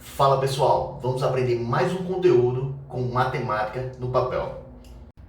Fala pessoal, vamos aprender mais um conteúdo com matemática no papel.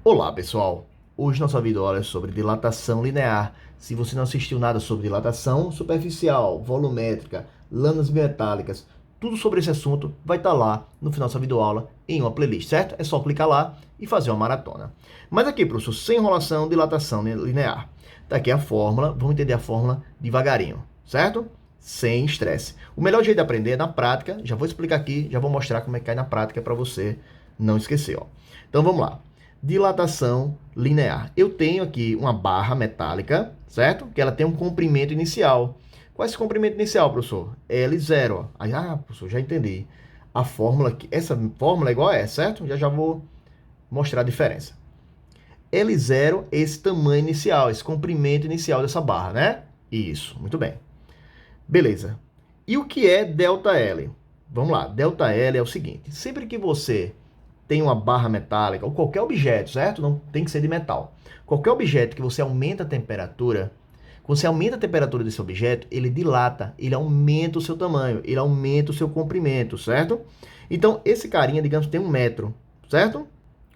Olá pessoal, hoje nossa videoaula é sobre dilatação linear. Se você não assistiu nada sobre dilatação superficial, volumétrica, lâminas bimetálicas, tudo sobre esse assunto vai estar lá no final dessa videoaula em uma playlist, certo? É só clicar lá e fazer uma maratona. Mas aqui, professor, sem enrolação, dilatação linear. Tá aqui a fórmula, vamos entender a fórmula devagarinho, certo? Sem estresse. O melhor jeito de aprender é na prática. Já vou explicar aqui, já vou mostrar como é que cai na prática para você não esquecer, ó. Então vamos lá. Dilatação linear. Eu tenho aqui uma barra metálica, certo? Que ela tem um comprimento inicial. Qual é esse comprimento inicial, professor? L0, ó. Aí, professor, já entendi. A fórmula aqui, essa fórmula é igual a essa, certo? Já vou mostrar a diferença. L0 é esse tamanho inicial, esse comprimento inicial dessa barra, né? Isso, muito bem. Beleza. E o que é ΔL? Vamos lá, ΔL é o seguinte, sempre que você tem uma barra metálica, ou qualquer objeto, certo? Não tem que ser de metal. Qualquer objeto que você aumenta a temperatura, quando você aumenta a temperatura desse objeto, ele dilata, ele aumenta o seu tamanho, ele aumenta o seu comprimento, certo? Então, esse carinha, digamos, tem 1 metro, certo?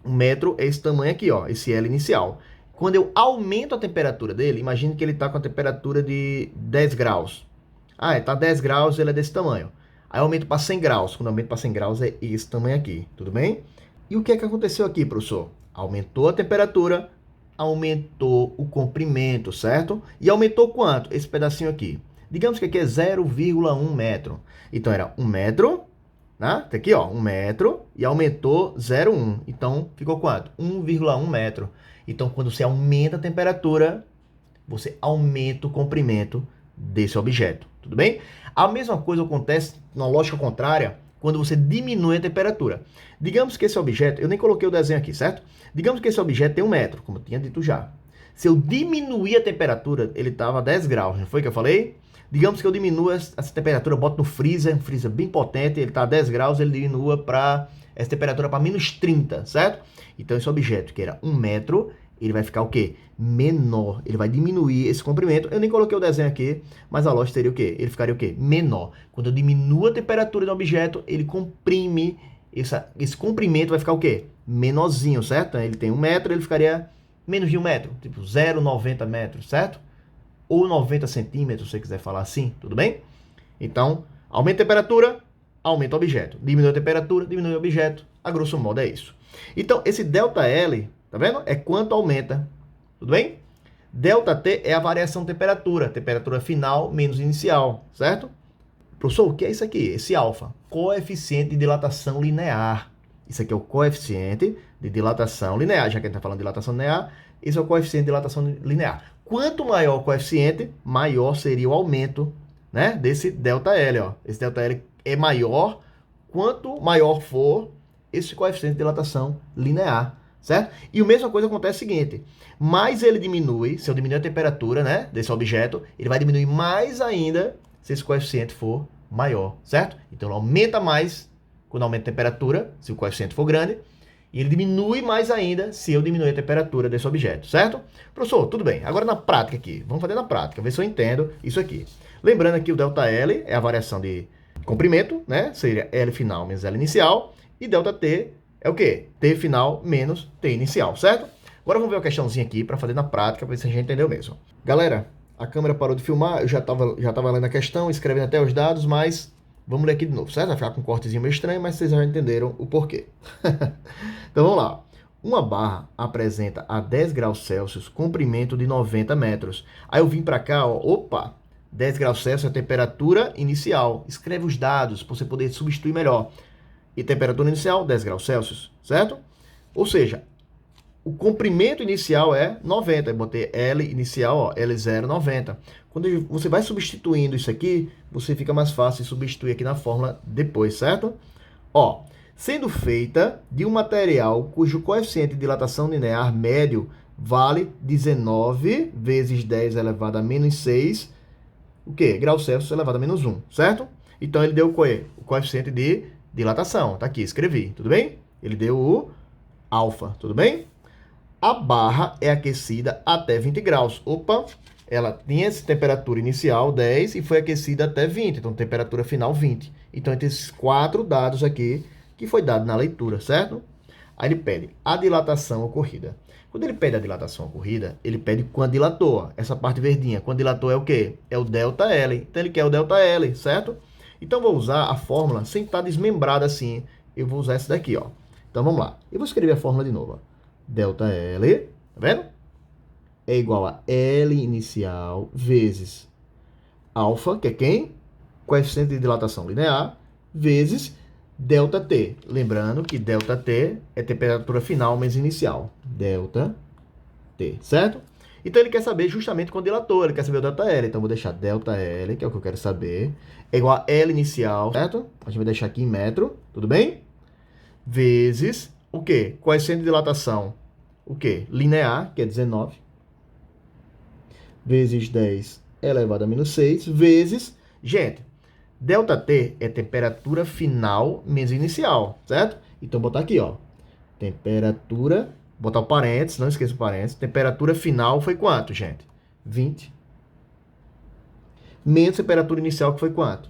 1 metro é esse tamanho aqui, ó, esse L inicial. Quando eu aumento a temperatura dele, imagine que ele está com a temperatura de 10 graus. Está 10 graus, ele é desse tamanho. Aí eu aumento para 100 graus. Quando eu aumento para 100 graus, é esse tamanho aqui. Tudo bem? E o que é que aconteceu aqui, professor? Aumentou a temperatura, aumentou o comprimento, certo? E aumentou quanto? Esse pedacinho aqui. Digamos que aqui é 0,1 metro. Então, era 1 metro, né? Tá aqui, ó, 1 metro, e aumentou 0,1. Então, ficou quanto? 1,1 metro. Então, quando você aumenta a temperatura, você aumenta o comprimento desse objeto, tudo bem? A mesma coisa acontece na lógica contrária quando você diminui a temperatura. Digamos que esse objeto, eu nem coloquei o desenho aqui, certo? Digamos que esse objeto tem 1 metro, como eu tinha dito já. Se eu diminuir a temperatura, ele estava a 10 graus, não foi que eu falei? Digamos que eu diminua essa temperatura, boto no freezer, um freezer bem potente, ele está a 10 graus, ele diminua para essa temperatura para menos 30, certo? Então esse objeto que era 1 metro, ele vai ficar o quê? Menor. Ele vai diminuir esse comprimento. Eu nem coloquei o desenho aqui, mas a lógica seria o quê? Ele ficaria o quê? Menor. Quando eu diminuo a temperatura do objeto, ele comprime. Esse comprimento vai ficar o quê? Menorzinho, certo? Então, ele tem 1 metro, ele ficaria menos de 1 metro. Tipo 0,90 metros, certo? Ou 90 centímetros, se você quiser falar assim, tudo bem? Então, aumenta a temperatura, aumenta o objeto. Diminui a temperatura, diminui o objeto. A grosso modo é isso. Então, esse ΔL... Tá vendo? É quanto aumenta. Tudo bem? ΔT é a variação de temperatura. Temperatura final menos inicial. Certo? Professor, o que é isso aqui? Esse alfa. Coeficiente de dilatação linear. Isso aqui é o coeficiente de dilatação linear. Já que a gente está falando de dilatação linear, esse é o coeficiente de dilatação linear. Quanto maior o coeficiente, maior seria o aumento, né, desse ΔL. Ó. Esse ΔL é maior quanto maior for esse coeficiente de dilatação linear. Certo? E a mesma coisa acontece o seguinte, mais ele diminui, se eu diminuir a temperatura, né, desse objeto, ele vai diminuir mais ainda se esse coeficiente for maior, certo? Então ele aumenta mais quando aumenta a temperatura, se o coeficiente for grande, e ele diminui mais ainda se eu diminuir a temperatura desse objeto, certo? Professor, tudo bem. Agora na prática aqui, vamos fazer na prática, ver se eu entendo isso aqui. Lembrando que o ΔL é a variação de comprimento, né, seria L final menos L inicial, e ΔT é o quê? T final menos T inicial, certo? Agora vamos ver uma questãozinha aqui para fazer na prática, para ver se a gente entendeu mesmo. Galera, a câmera parou de filmar, eu já tava lendo a questão, escrevendo até os dados, mas vamos ler aqui de novo, certo? Vai ficar com um cortezinho meio estranho, mas vocês já entenderam o porquê. Então vamos lá. Uma barra apresenta a 10 graus Celsius comprimento de 90 metros. Aí eu vim para cá, ó, opa, 10 graus Celsius é a temperatura inicial. Escreve os dados para você poder substituir melhor. E temperatura inicial, 10 graus Celsius, certo? Ou seja, o comprimento inicial é 90. Eu botei L inicial, ó, L0, 90. Quando você vai substituindo isso aqui, você fica mais fácil de substituir aqui na fórmula depois, certo? Ó, sendo feita de um material cujo coeficiente de dilatação linear médio vale 19 vezes 10 elevado a menos 6, o quê? Graus Celsius elevado a menos 1, certo? Então ele deu o coeficiente de dilatação, tá aqui, escrevi, tudo bem? Ele deu o alfa, tudo bem? A barra é aquecida até 20 graus. Opa, ela tinha essa temperatura inicial 10 e foi aquecida até 20, então temperatura final 20. Então, entre esses 4 dados aqui, que foi dado na leitura, certo? Aí ele pede a dilatação ocorrida. Quando ele pede a dilatação ocorrida, ele pede quando dilatou. Essa parte verdinha, quando dilatou é o quê? É o ΔL. Então, ele quer o ΔL, certo? Então, vou usar a fórmula sem estar desmembrada assim. Eu vou usar essa daqui, ó. Então, vamos lá. Eu vou escrever a fórmula de novo. Ó. ΔL, tá vendo? É igual a L inicial vezes alfa, que é quem? Coeficiente de dilatação linear, vezes ΔT. Lembrando que ΔT é temperatura final menos inicial. ΔT, certo? Então ele quer saber justamente quando dilatou, ele quer saber o ΔL. Então eu vou deixar ΔL, que é o que eu quero saber, é igual a L inicial, certo? A gente vai deixar aqui em metro, tudo bem? Vezes o quê? Coeficiente de dilatação, o quê? Linear, que é 19, vezes 10 elevado a menos 6, vezes, gente, ΔT é temperatura final menos inicial, certo? Então, botar aqui, ó, temperatura, botar o parênteses, não esqueça o parênteses, temperatura final foi quanto, gente? 20. Menos temperatura inicial, que foi quanto?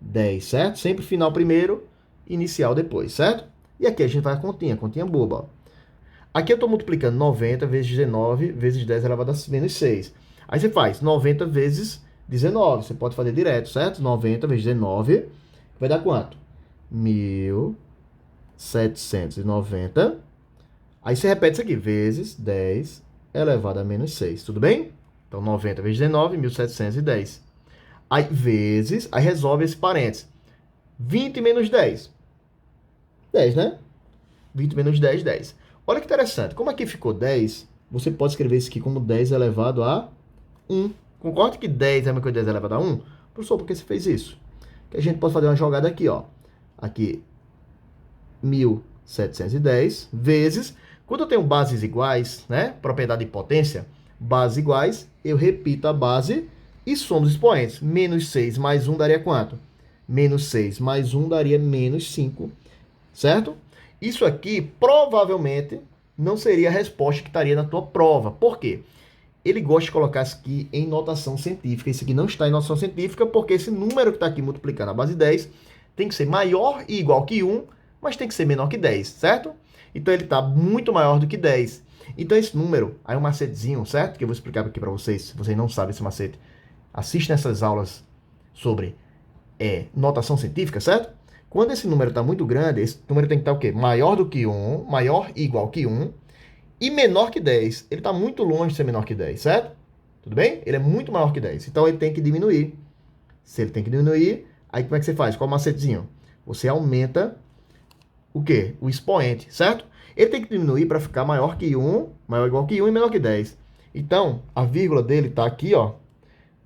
10, certo? Sempre final primeiro, inicial depois, certo? E aqui a gente faz a continha boba, ó. Aqui eu estou multiplicando 90 vezes 19 vezes 10 elevado a menos 6. Aí você faz 90 vezes 19. Você pode fazer direto, certo? 90 vezes 19 vai dar quanto? 1.790. Aí você repete isso aqui. Vezes 10 elevado a menos 6. Tudo bem? Então, 90 vezes 19, 1.710. Aí, vezes, aí resolve esse parênteses. 20 menos 10. 10, né? 20 menos 10, 10. Olha que interessante. Como aqui ficou 10, você pode escrever isso aqui como 10 elevado a 1. Concorda que 10 é a mesma coisa que 10 elevado a 1? Professor, por que você fez isso? Que a gente pode fazer uma jogada aqui, ó. Aqui, 1.710 vezes... Quando eu tenho bases iguais, né? Propriedade de potência, bases iguais, eu repito a base e somo os expoentes. Menos 6 mais 1 daria quanto? Menos 6 mais 1 daria menos 5, certo? Isso aqui, provavelmente, não seria a resposta que estaria na tua prova. Por quê? Ele gosta de colocar isso aqui em notação científica. Isso aqui não está em notação científica, porque esse número que está aqui multiplicando a base 10 tem que ser maior e igual que 1, mas tem que ser menor que 10, certo? Então, ele está muito maior do que 10. Então, esse número, aí um macetezinho, certo? Que eu vou explicar aqui para vocês, se vocês não sabem esse macete. Assiste nessas aulas sobre notação científica, certo? Quando esse número está muito grande, esse número tem que estar o quê? Maior do que 1, maior e igual que 1, e menor que 10. Ele está muito longe de ser menor que 10, certo? Tudo bem? Ele é muito maior que 10. Então, ele tem que diminuir. Se ele tem que diminuir, aí como é que você faz? Qual o macetezinho? Você aumenta o quê? O expoente, certo? Ele tem que diminuir para ficar maior que 1, maior ou igual que 1 e menor que 10. Então, a vírgula dele está aqui, ó,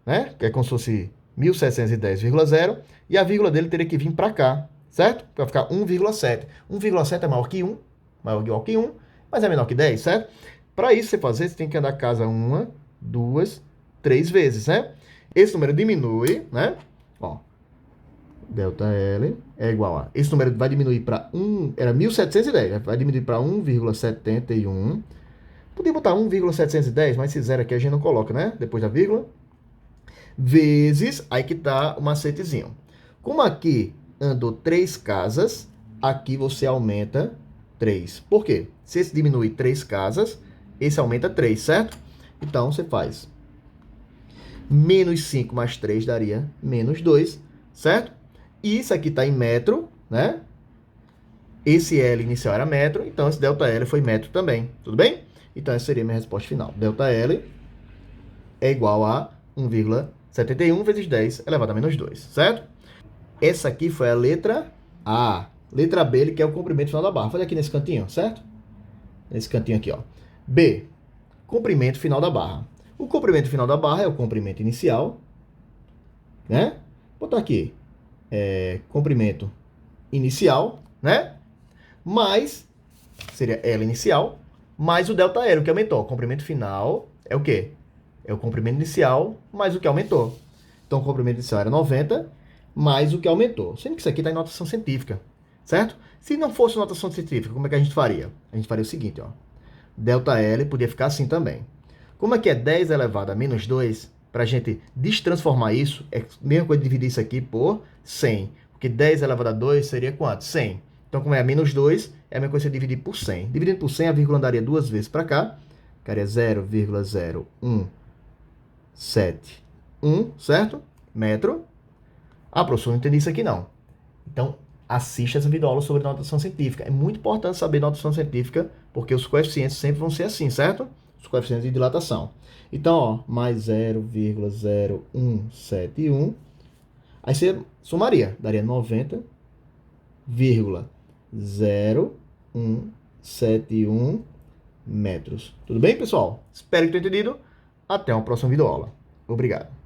né? Que é como se fosse 1710,0, e a vírgula dele teria que vir para cá, certo? Para ficar 1,7. 1,7 é maior que 1, maior ou igual que 1, mas é menor que 10, certo? Para isso você fazer, você tem que andar a casa 1, 2, 3 vezes, né? Esse número diminui, né? Ó, ΔL é igual a... Esse número vai diminuir para 1... Era 1.710, vai diminuir para 1,71. Podia botar 1,710, mas esse zero aqui a gente não coloca, né? Depois da vírgula. Vezes, aí que tá o macetezinho. Como aqui andou 3 casas, aqui você aumenta 3. Por quê? Se esse diminui 3 casas, esse aumenta 3, certo? Então, você faz menos 5 mais 3 daria menos 2, certo? E isso aqui está em metro, né? Esse L inicial era metro, então esse ΔL foi metro também, tudo bem? Então essa seria a minha resposta final. ΔL é igual a 1,71 vezes 10 elevado a menos 2, certo? Essa aqui foi a letra A. Letra B, ele quer o comprimento final da barra. Olha aqui nesse cantinho, certo? Nesse cantinho aqui, ó. B, comprimento final da barra. O comprimento final da barra é o comprimento inicial, né? Vou botar aqui, comprimento inicial, né? Mais, seria L inicial, mais o ΔL, o que aumentou. O comprimento final é o quê? É o comprimento inicial mais o que aumentou. Então, o comprimento inicial era 90, mais o que aumentou. Sendo que isso aqui está em notação científica, certo? Se não fosse notação científica, como é que a gente faria? A gente faria o seguinte, ó. ΔL podia ficar assim também. Como é que é 10 elevado a menos 2? Para a gente destransformar isso, é a mesma coisa de dividir isso aqui por 100. Porque 10 elevado a 2 seria quanto? 100. Então, como é a menos 2, é a mesma coisa que dividir por 100. Dividindo por 100, a vírgula andaria duas vezes para cá. Ficaria 0,0171, certo? Metro. Ah, professor, não entendi isso aqui não. Então, assista essa videoaula sobre notação científica. É muito importante saber notação científica, porque os coeficientes sempre vão ser assim, certo? Os coeficientes de dilatação. Então, ó, mais 0,0171. Aí você somaria, daria 90,0171 metros. Tudo bem, pessoal? Espero que tenham entendido. Até uma próxima videoaula. Obrigado.